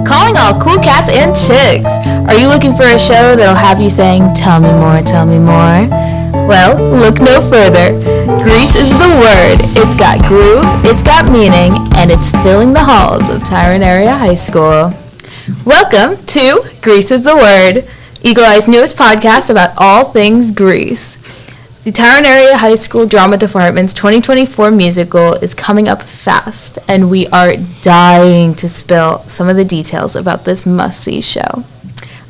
calling all cool cats and chicks. Are you looking for a show that'll have you saying, "Tell me more, tell me more"? Well, look no further. Grease is the word. It's got groove, it's got meaning, and it's filling the halls of Tyrone Area High School. Welcome to Grease is the Word, Eagle Eye's newest podcast about all things Grease. The Tyrone Area High School Drama Department's 2024 musical is coming up fast, and we are dying to spill some of the details about this must-see show.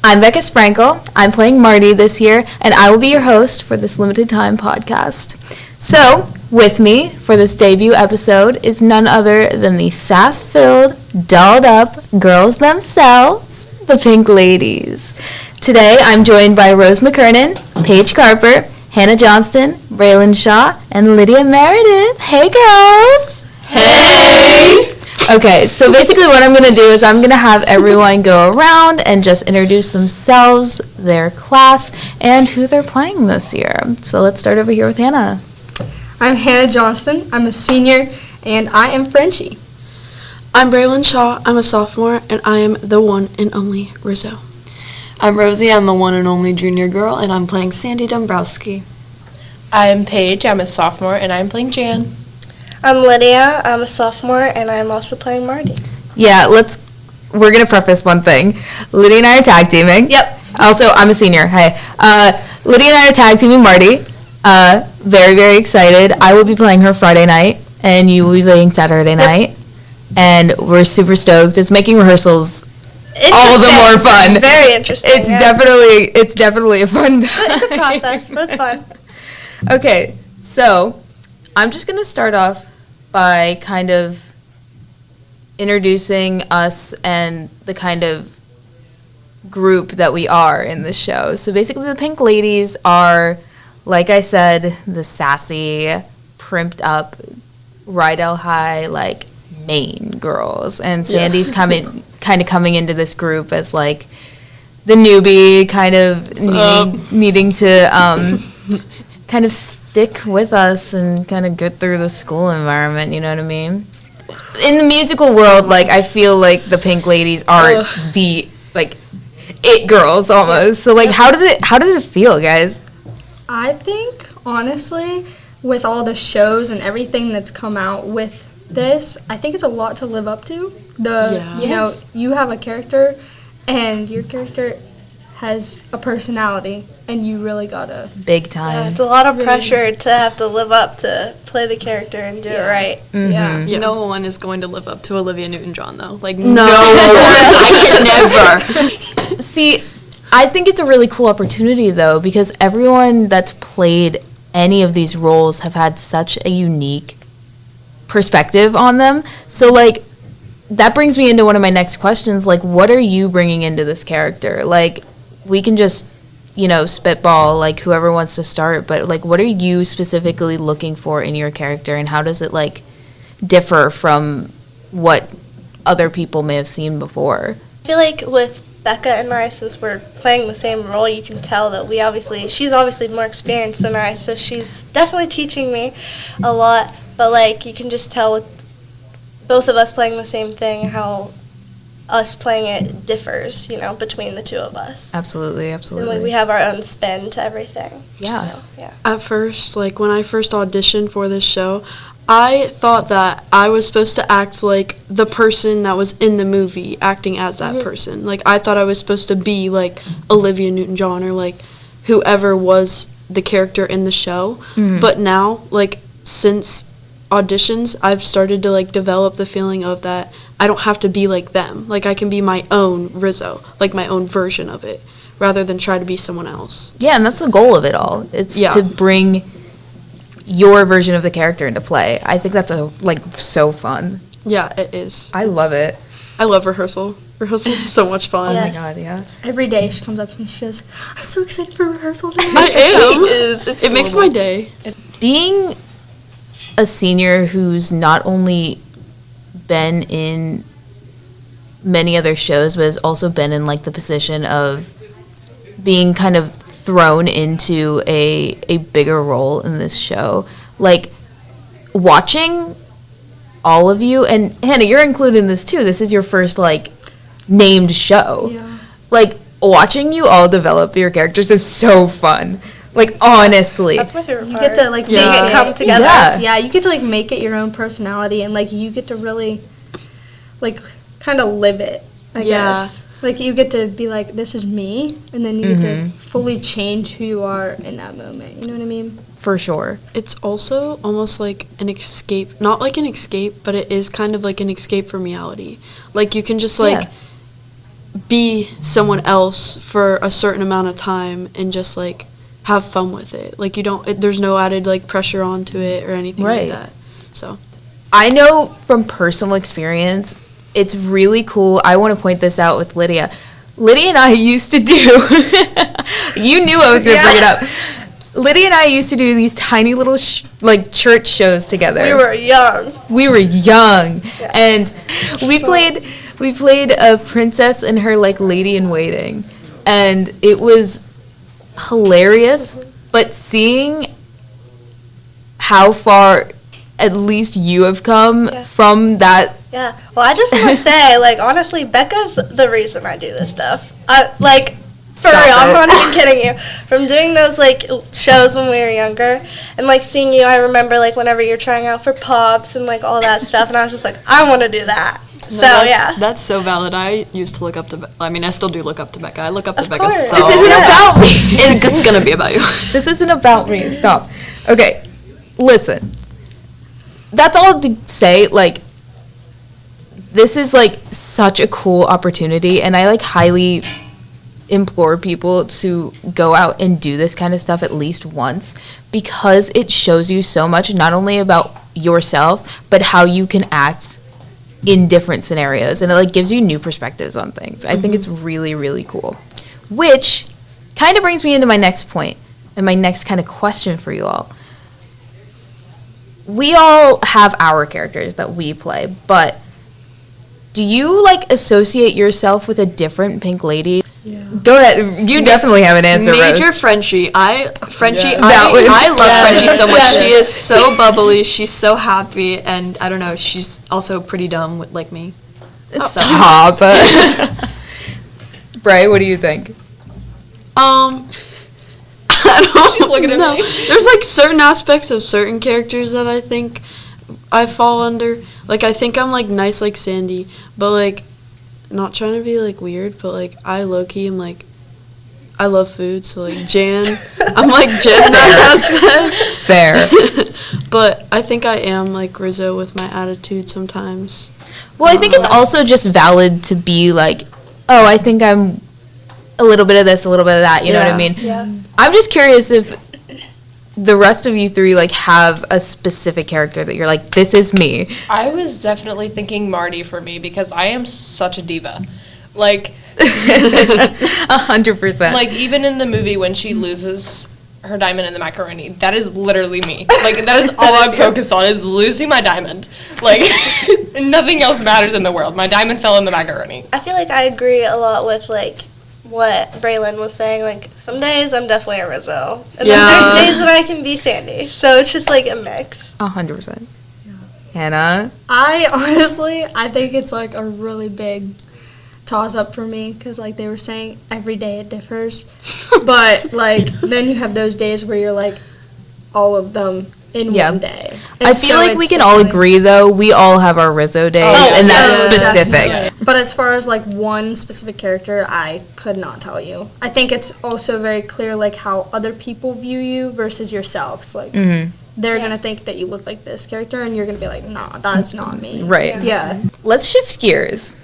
I'm Bekah Sprankle. I'm playing Marty this year, and I will be your host for this limited-time podcast. So, with me for this debut episode is none other than the sass-filled, dolled-up girls themselves, the Pink Ladies. Today, I'm joined by Rosie McKernan, Paige Carper, Hannah Johnston, Braylinne and Lydia Meredith. Hey, girls! Hey! Okay, so basically what I'm going to do is I'm going to have everyone go around and just introduce themselves, their class, and who they're playing this year. So let's start over here with Hannah. I'm Hannah Johnston. I'm a senior, and I am Frenchie. I'm Braylinne. I'm a sophomore, and I am the one and only Rizzo. I'm Rosie. I'm the one and only junior girl, and I'm playing Sandy Dombrowski. I'm Paige. I'm a sophomore, and I'm playing Jan. I'm Lydia. I'm a sophomore, and I'm also playing Marty. Yeah, we're going to preface one thing. Lydia and I are tag teaming. Yep. Also, I'm a senior. Hey. Lydia and I are tag teaming Marty. Very, very excited. I will be playing her Friday night, and you will be playing Saturday night. And we're super stoked. It's making rehearsals all the more fun. Very interesting. It's definitely a fun time. It's a process, but it's fun. Okay, so I'm just going to start off by kind of introducing us and the kind of group that we are in this show. So basically the Pink Ladies are, like I said, the sassy, primped up, Rydell High, like, Maine girls. And Sandy's kind of coming into this group as, like, the newbie, kind of needing to kind of stick with us and kind of get through the school environment, you know what I mean? In the musical world, like, I feel like the Pink Ladies are the, like, it girls almost. So, like, how does it feel, guys? I think, honestly, with all the shows and everything that's come out with this, I think it's a lot to live up to. You have a character, and your character has a personality, and you really gotta... Big time. Yeah, it's a lot of pressure to have to live up to play the character and do it right. Mm-hmm. Yeah. No one is going to live up to Olivia Newton-John, though. Like, no one. I can never. See, I think it's a really cool opportunity, though, because everyone that's played any of these roles have had such a unique perspective on them. So, like, that brings me into one of my next questions. Like, what are you bringing into this character? Like, we can just, spitball, like, whoever wants to start, but, like, what are you specifically looking for in your character, and how does it, like, differ from what other people may have seen before? I feel like with Bekah and I, since we're playing the same role, you can tell that she's obviously more experienced than I, so she's definitely teaching me a lot, but, like, you can just tell with both of us playing the same thing how us playing it differs, between the two of us. Absolutely. And, like, we have our own spin to everything. Yeah. Yeah. At first, like, when I first auditioned for this show, I thought that I was supposed to act like the person that was in the movie, acting as that person. Like, I thought I was supposed to be, like, Olivia Newton-John or, like, whoever was the character in the show. Mm-hmm. But now, like, since auditions, I've started to, like, develop the feeling of that I don't have to be like them. Like, I can be my own Rizzo, like my own version of it, rather than try to be someone else. Yeah, and that's the goal of it all. It's to bring your version of the character into play. I think that's, so fun. Yeah, it is. I love it. I love rehearsal. Rehearsal is so much fun. Yes. Oh, my God, yeah. Every day she comes up to me and she goes, "I'm so excited for rehearsal today." I am. She is. It makes my day. Being a senior who's not only been in many other shows, but has also been in, like, the position of being kind of thrown into a bigger role in this show. Like, watching all of you, and Hannah, you're included in this too. This is your first, like, named show. Yeah. Like, watching you all develop your characters is so fun. Like, honestly. That's my favorite You part. get to, like, seeing make it come together. Yeah. you get to, like, make it your own personality, and, like, you get to really, like, kind of live it, I guess. Like, you get to be like, this is me, and then you get to fully change who you are in that moment. You know what I mean? For sure. It's also almost like an escape, not like an escape, but it is kind of like an escape from reality. Like, you can just, like, be someone else for a certain amount of time and just, like, have fun with it. Like, you don't, there's no added, like, pressure onto it or anything like that. So, I know from personal experience, it's really cool. I want to point this out with Lydia. Lydia and I used to do, you knew I was going to bring it up. Lydia and I used to do these tiny little, like, church shows together. We were young. Yeah. And we played a princess and her, like, lady in waiting. And it was hilarious, but seeing how far at least you have come from that. Yeah. Well, I just want to say, like, honestly, Bekah's the reason I do this stuff. Like, for Stop real, I'm it. not even kidding you. From doing those, like, shows when we were younger, and, like, seeing you, I remember, like, whenever you're trying out for Pops and, like, all that stuff, and I was just like, I want to do that. That's so valid. I used to look up to, I mean, I still do look up to Bekah. I look up to Bekah course. so This isn't about me. It's going to be about you. This isn't about me. Stop. Okay, listen. That's all to say, like, this is, like, such a cool opportunity, and I, like, highly implore people to go out and do this kind of stuff at least once, because it shows you so much, not only about yourself, but how you can act in different scenarios, and it, like, gives you new perspectives on things. I think it's really, really cool. Which kind of brings me into my next point, and my next kind of question for you all. We all have our characters that we play, but do you, like, associate yourself with a different Pink Lady? Yeah. Go ahead. You definitely have an answer, Major Rose. Frenchie. I love Yeah. Frenchie so much. Yes. She is so bubbly. She's so happy, and I don't know. She's also pretty dumb, like me. Stop. Bray, what do you think? I don't She's looking at know. me. There's, like, certain aspects of certain characters that I think I fall under. Like, I think I'm, like, nice like Sandy, but, like, not trying to be, like, weird, but, like, I low-key am, like, I love food, so, like, Jan, I'm, like, Jan in that aspect. Fair. But I think I am, like, Rizzo with my attitude sometimes. Well, I think it's also just valid to be like, oh, I think I'm a little bit of this, a little bit of that, you know what I mean? Yeah. I'm just curious if the rest of you three, like, have a specific character that you're like, this is me. I was definitely thinking Marty for me because I am such a diva. Like, 100%. like even in the movie when she loses her diamond in the macaroni, that is literally me. Like, that is all I'm focused on is losing my diamond. Like, nothing else matters in the world. My diamond fell in the macaroni. I feel like I agree a lot with, like, what Braylinne was saying. Like, some days I'm definitely a Rizzo. And then there's days that I can be Sandy. So it's just, like, a mix. 100%. Hannah? I think it's, like, a really big toss-up for me because, like, they were saying every day it differs. But, like, then you have those days where you're, like, all of them in one day. And I feel so like we it's can all like- agree, though, we all have our Rizzo days, and that's specific. definitely. But as far as, like, one specific character, I could not tell you. I think it's also very clear, like, how other people view you versus yourselves. Like, they're going to think that you look like this character, and you're going to be like, nah, that's not me. Right. Yeah. Let's shift gears.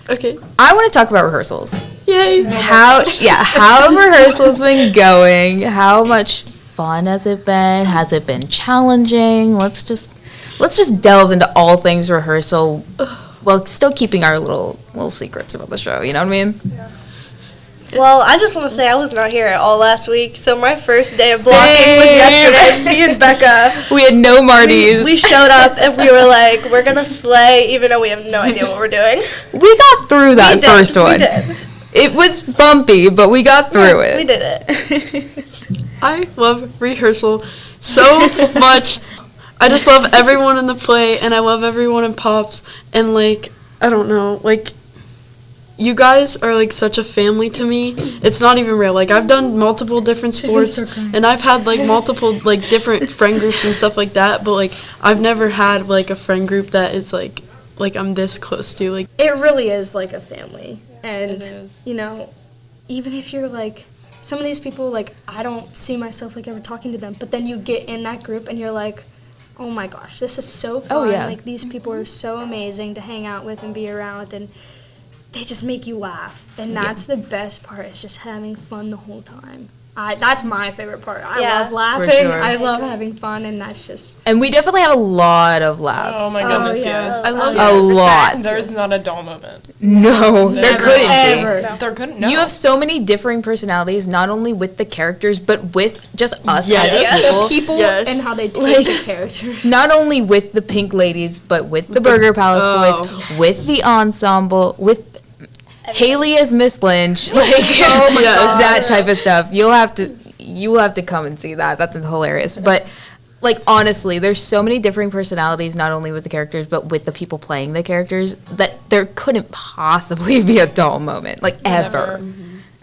Okay. I want to talk about rehearsals. Yay. How have rehearsals been going? How much fun has it been? Has it been challenging? Let's just delve into all things rehearsal, while still keeping our little secrets about the show. You know what I mean? Well, I just want to say I was not here all last week, so my first day of blocking was yesterday. Me and Bekah. We had no Martys. We showed up and we were like, we're going to slay, even though we have no idea what we're doing. We got through that first one. We did. It was bumpy, but we got through it. We did it. I love rehearsal so much. I just love everyone in the play, and I love everyone in Pops, and, like, I don't know, like, you guys are like such a family to me. It's not even real. Like I've done multiple different sports and I've had like multiple like different friend groups and stuff like that, but like I've never had like a friend group that is like I'm this close to. Like it really is like a family. And you know, even if you're like some of these people, like I don't see myself like ever talking to them, but then you get in that group and you're like, oh my gosh, this is so fun. Oh, yeah. Like these people are so amazing to hang out with and be around, and they just make you laugh. And that's the best part, is just having fun the whole time. That's my favorite part. I love laughing. sure. I love having fun, and that's just... And we definitely have a lot of laughs. Oh my goodness, yeah. yes. I love A lot. There's not a dull moment. No, there Never. couldn't be. Ever. No. There couldn't. No. You have so many differing personalities, not only with the characters, but with just us Yes. as people. People Yes. and how they take Like- the characters. Not only with the Pink Ladies, but with the Burger Palace Boys, with the ensemble, with Haley as Miss Lynch, like that type of stuff. You will have to come and see that. That's hilarious. But like honestly, there's so many differing personalities, not only with the characters, but with the people playing the characters, that there couldn't possibly be a dull moment, like ever.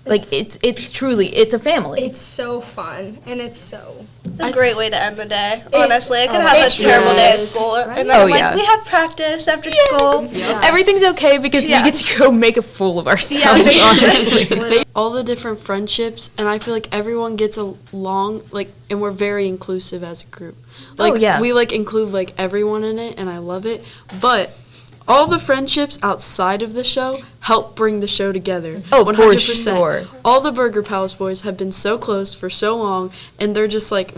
Like it's truly a family. It's so fun, and it's a great way to end the day. Honestly, I could have a terrible day at school, and then Oh, I'm like, yeah. we have practice after school. Everything's okay because we get to go make a fool of ourselves. Honestly. all the different friendships, and I feel like everyone gets along, like, and we're very inclusive as a group. Like, we like include like everyone in it, and I love it. But all the friendships outside of the show help bring the show together. Oh, for sure. All the Burger Palace boys have been so close for so long, and they're just like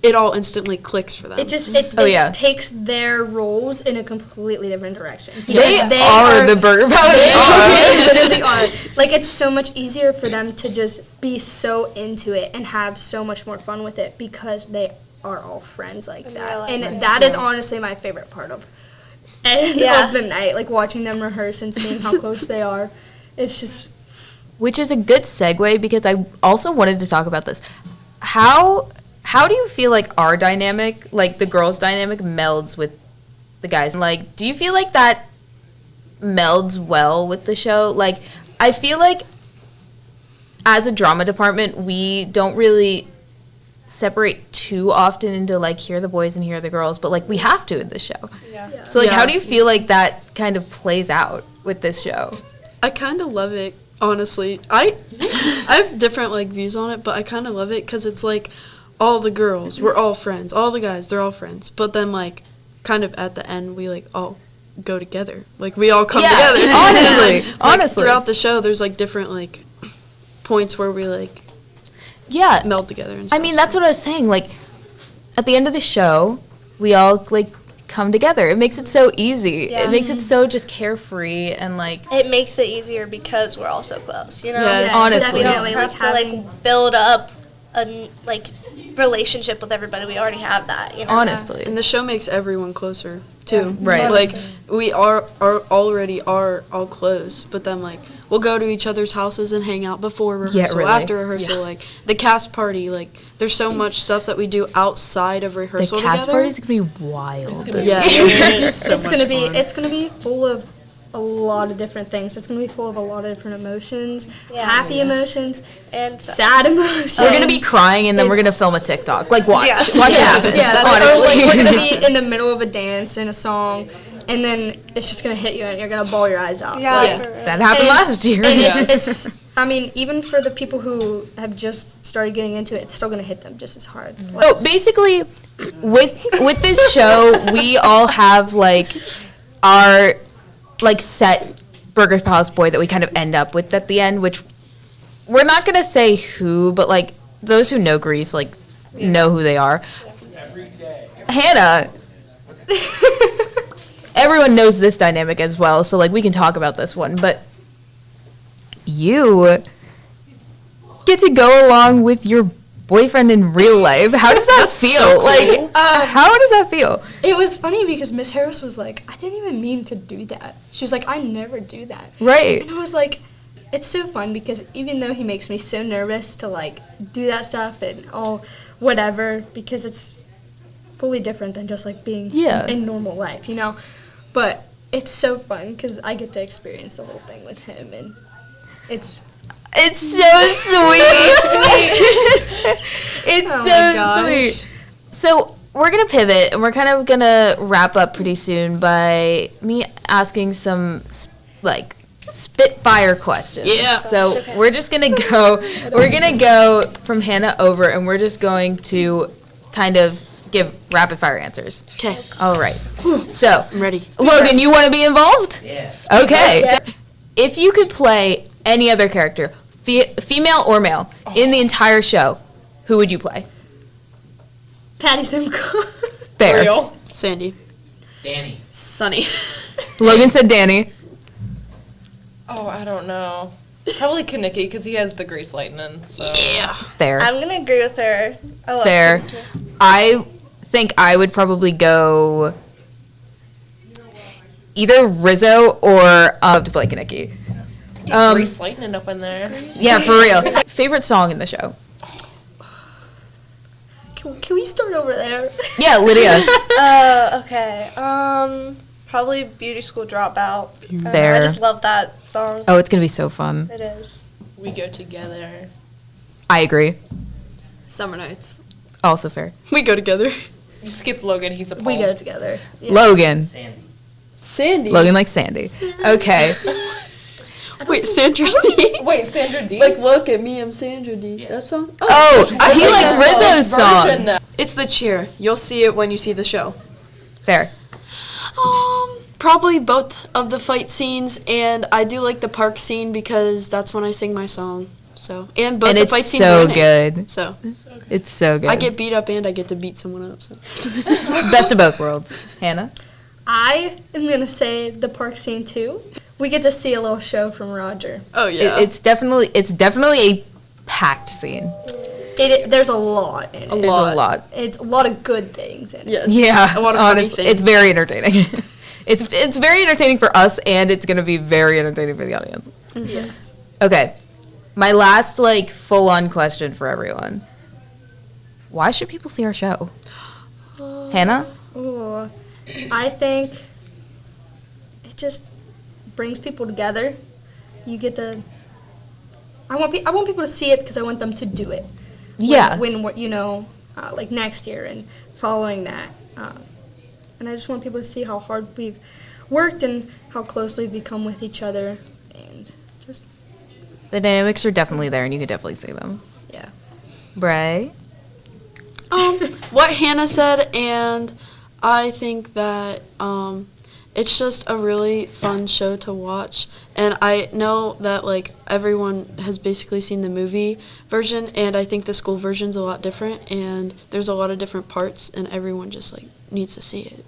it all instantly clicks for them. It takes their roles in a completely different direction. They are the Burger Palace. They literally are. Like, it's so much easier for them to just be so into it and have so much more fun with it because they are all friends like that. And that is honestly my favorite part of the night. Like, watching them rehearse and seeing how close they are. It's just... Which is a good segue because I also wanted to talk about this. How do you feel like our dynamic, like the girls' dynamic, melds with the guys? Like, do you feel like that melds well with the show? Like, I feel like as a drama department, we don't really separate too often into, like, here are the boys and here are the girls, but, like, we have to in this show. Yeah. So, like, how do you feel like that kind of plays out with this show? I kind of love it, honestly. I have different, like, views on it, but I kind of love it because it's, like, all the girls, we're all friends. All the guys, they're all friends. But then, like, kind of at the end, we, like, all go together. Like, we all come together. Honestly. Throughout the show, there's, like, different, like, points where we, like, meld together and stuff. I mean, that's what I was saying. Like, at the end of the show, we all, like, come together. It makes it so easy. Yeah. It makes it so just carefree and, like... It makes it easier because we're all so close, you know? Yes. Honestly. We don't have to, like, build up a, like, relationship with everybody. We already have that, you know? Honestly. And the show makes everyone closer, too. Yeah. Right. Like, we are already all close, but then, like, we'll go to each other's houses and hang out before rehearsal, after rehearsal, like, the cast party, like, there's so much stuff that we do outside of rehearsal together. The cast party's gonna be wild. It's gonna be full of a lot of different things. It's going to be full of a lot of different emotions, happy emotions, and sad emotions. We're going to be crying, and then we're going to film a TikTok. Like, watch it happen. Yeah, that's honestly. We're going to be in the middle of a dance and a song, and then it's just going to hit you, and you're going to bawl your eyes out. Yeah, that happened last year. And it's I mean, even for the people who have just started getting into it, it's still going to hit them just as hard. So, basically, with this show, we all have, like, our... like set Burger Palace boy that we kind of end up with at the end, which we're not gonna say who, but like those who know Grease like know who they are. Hannah. Everyone knows this dynamic as well, so like we can talk about this one, but you get to go along with your boyfriend in real life. How does that feel? So cool. Like, how does that feel? It was funny because Miss Harris was like, I didn't even mean to do that. She was like, I never do that. Right. And I was like, it's so fun because even though he makes me so nervous to like do that stuff and whatever, because it's fully different than just like being in normal life, you know? But it's so fun because I get to experience the whole thing with him, and it's so sweet. It's Oh my so gosh. sweet. So we're going to pivot, and we're kind of going to wrap up pretty soon by me asking some, spitfire questions. Yeah. So we're just going to go from Hannah over, and we're just going to kind of give rapid fire answers. Okay. All right. So, I'm ready. Logan, you want to be involved? Yes. Okay. If you could play any other character, female or male, in the entire show, who would you play? Patty Simcoe. Fair. Real. Sandy. Danny. Sunny. Logan said Danny. Oh, I don't know. Probably Kaneki because he has the grease lightning. So. Yeah. Fair. I'm gonna agree with her. I love Fair. Kinky. I think I would probably go either Rizzo or to play Kaneki. Grease lightning up in there. Yeah, for real. Favorite song in the show? Can we start over there? Yeah, Lydia. Okay. Probably Beauty School Dropout. Fair. I just love that song. Oh, it's going to be so fun. It is. We go together. I agree. Summer Nights. Also fair. We go together. You skipped Logan. He's appalled. We go together. Yeah. Logan. Sandy. Sandy. Logan likes Sandy. Okay. Wait, Sandra D. Wait, Sandra D. Like, look at me, I'm Sandra D. Yes. That song? Oh, he likes Rizzo's Version, song. though. It's the cheer. You'll see it when you see the show. Fair. Probably both of the fight scenes, and I do like the park scene because that's when I sing my song. So, and both And the it's fight scenes so are in it. good. So, It's so good. I get beat up and I get to beat someone up. So. Best of both worlds. Hannah? I am gonna say the park scene too. We get to see a little show from Roger. Oh yeah. It's definitely a packed scene. There's a lot in it. There's a lot. It's a lot of good things in it. Yes. Yeah, A lot of funny honestly, things. it's very entertaining. it's very entertaining for us, and it's gonna be very entertaining for the audience. Yes. Okay, my last full-on question for everyone: why should people see our show? Hannah? Ooh, I think it just brings people together. You get to. I want people to see it because I want them to do it. Yeah. When like next year and following that, and I just want people to see how hard we've worked and how close we've become with each other, and just The dynamics are definitely there, and you can definitely see them. yeah. Bray? What Hannah said, and I think that it's just a really fun show to watch. And I know that everyone has basically seen the movie version, and I think the school version's a lot different, and there's a lot of different parts, and everyone just needs to see it.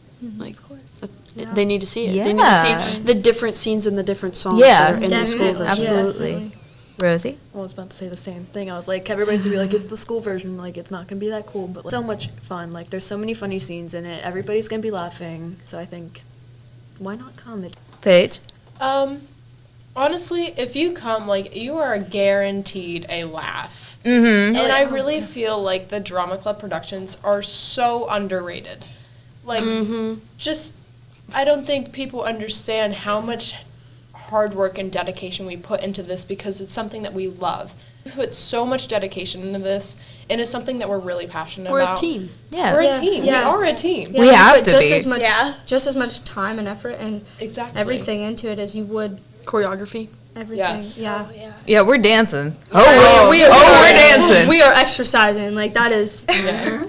They need to see it. They need to Yeah. see the different scenes and the different songs Yeah, that are in the school definitely. version. Absolutely. Rosie? I was about to say the same thing. I was like, everybody's gonna be like, it's the school version, it's not gonna be that cool, but so much fun. There's so many funny scenes in it. Everybody's gonna be laughing. So I think, why not come? Paige? Honestly, if you come, you are guaranteed a laugh. Mm-hmm. And I really feel like the drama club productions are so underrated. Just, I don't think people understand how much hard work and dedication we put into this because it's something that we love. We put so much dedication into this, and it's something that we're really passionate We're about. a team. Yeah. We're Yeah. a team. Yes. We are a team. We have put to just be. as much, Yeah. just as much time and effort and Exactly. everything into it as you would Choreography. everything. Yes. Yeah. Yeah, we're dancing. we're dancing. We are exercising. That is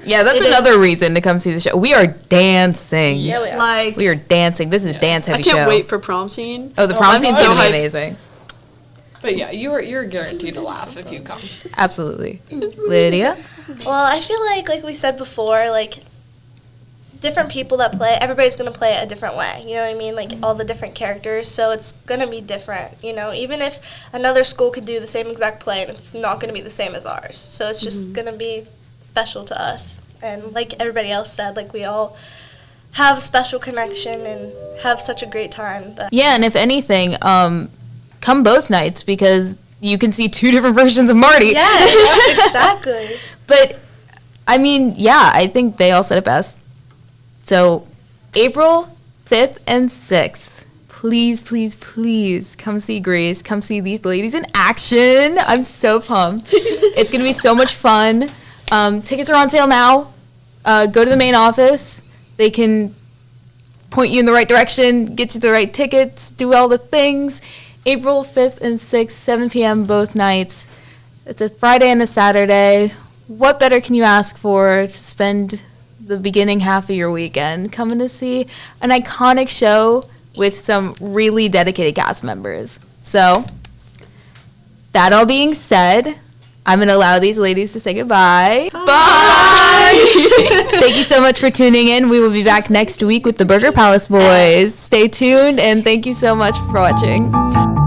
Yeah, that's It is- another reason to come see the show. We are dancing. Yeah, we are. We are dancing. This is dance I heavy can't show. wait for prom scene. Oh, the prom I'm scene's so gonna be hyped. amazing. But yeah, you're guaranteed to laugh if you come. Absolutely. Lydia? Well, I feel like we said before, different people that play, everybody's going to play it a different way. You know what I mean? All the different characters. So it's going to be different, even if another school could do the same exact play, and it's not going to be the same as ours. So it's just going to be special to us. And like everybody else said, we all have a special connection and have such a great time. That Yeah, and if anything, come both nights because you can see two different versions of Marty. yes, exactly. But, I mean, yeah, I think they all said it best. So, April 5th and 6th, please, please, please come see Grease. Come see these ladies in action. I'm so pumped. It's going to be so much fun. Tickets are on sale now. Go to the main office. They can point you in the right direction, get you the right tickets, do all the things. April 5th and 6th, 7 p.m. both nights. It's a Friday and a Saturday. What better can you ask for to spend the beginning half of your weekend coming to see an iconic show with some really dedicated cast members? So, that all being said, I'm going to allow these ladies to say goodbye. Bye! Thank you so much for tuning in. We will be back next week with the Burger Palace Boys. Stay tuned, and thank you so much for watching.